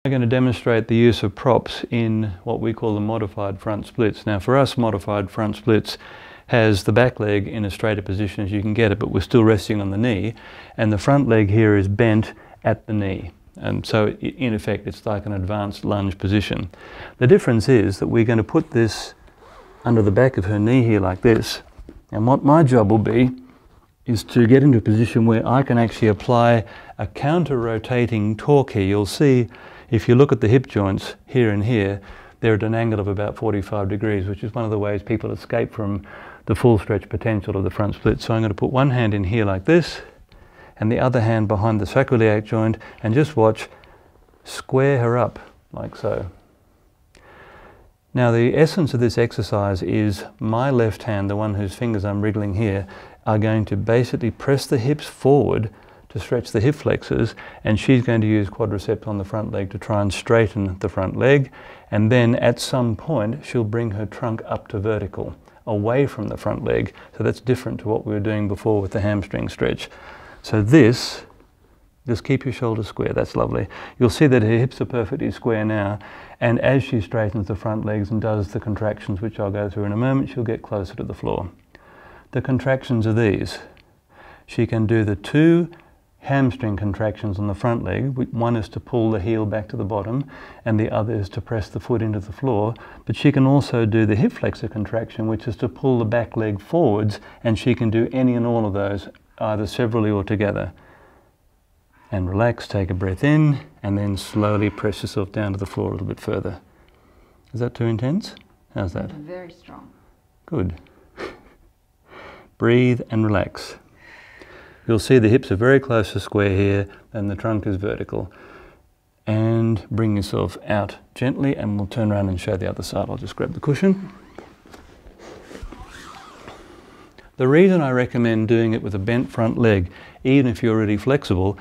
I'm going to demonstrate the use of props in what we call the modified front splits. Now for us, modified front splits has the back leg in as straight a position as you can get it, but we're still resting on the knee, and the front leg here is bent at the knee. And so in effect it's like an advanced lunge position. The difference is that we're going to put this under the back of her knee here like this, and what my job will be is to get into a position where I can actually apply a counter-rotating torque here. You'll see if you look at the hip joints here and here, they're at an angle of about 45 degrees, which is one of the ways people escape from the full stretch potential of the front split. So I'm going to put one hand in here like this, and the other hand behind the sacroiliac joint, and just watch, square her up like so. Now the essence of this exercise is my left hand, the one whose fingers I'm wriggling here, are going to basically press the hips forward to stretch the hip flexors, and she's going to use quadriceps on the front leg to try and straighten the front leg, and then at some point she'll bring her trunk up to vertical, away from the front leg. So that's different to what we were doing before with the hamstring stretch. So this, just keep your shoulders square, that's lovely. You'll see that her hips are perfectly square now, and as she straightens the front legs and does the contractions, which I'll go through in a moment, she'll get closer to the floor. The contractions are these. She can do the two hamstring contractions on the front leg. One is to pull the heel back to the bottom, and the other is to press the foot into the floor. But she can also do the hip flexor contraction, which is to pull the back leg forwards, and she can do any and all of those, either severally or together. And relax, take a breath in, and then slowly press yourself down to the floor a little bit further. Is that too intense? How's that? Very strong. Good. Breathe and relax. You'll see the hips are very close to square here, and the trunk is vertical. And bring yourself out gently, and we'll turn around and show the other side. I'll just grab the cushion. The reason I recommend doing it with a bent front leg, even if you're really flexible,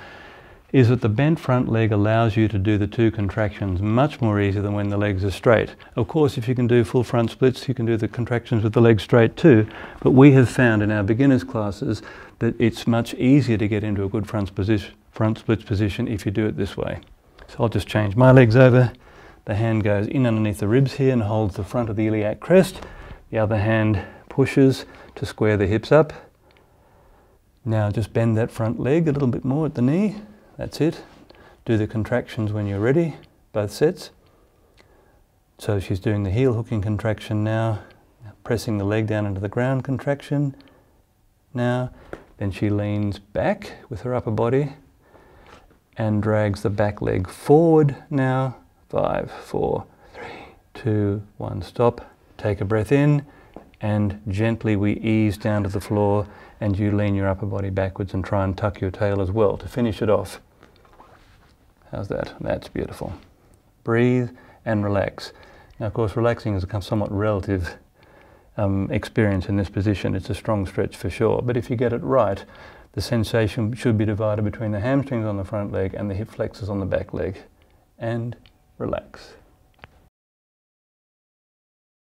is that the bent front leg allows you to do the two contractions much more easy than when the legs are straight. Of course, if you can do full front splits, you can do the contractions with the legs straight too, but we have found in our beginners classes that it's much easier to get into a good front splits position if you do it this way. So I'll just change my legs over. The hand goes in underneath the ribs here and holds the front of the iliac crest. The other hand pushes to square the hips up. Now just bend that front leg a little bit more at the knee. That's it. Do the contractions when you're ready, both sets. So she's doing the heel hooking contraction now, pressing the leg down into the ground contraction now. Then she leans back with her upper body and drags the back leg forward now. 5, 4, 3, 2, 1, stop. Take a breath in, and gently we ease down to the floor, and you lean your upper body backwards and try and tuck your tail as well to finish it off. How's that? That's beautiful. Breathe and relax. Now, of course, relaxing is a somewhat relative experience in this position. It's a strong stretch for sure, but if you get it right, the sensation should be divided between the hamstrings on the front leg and the hip flexors on the back leg. And relax.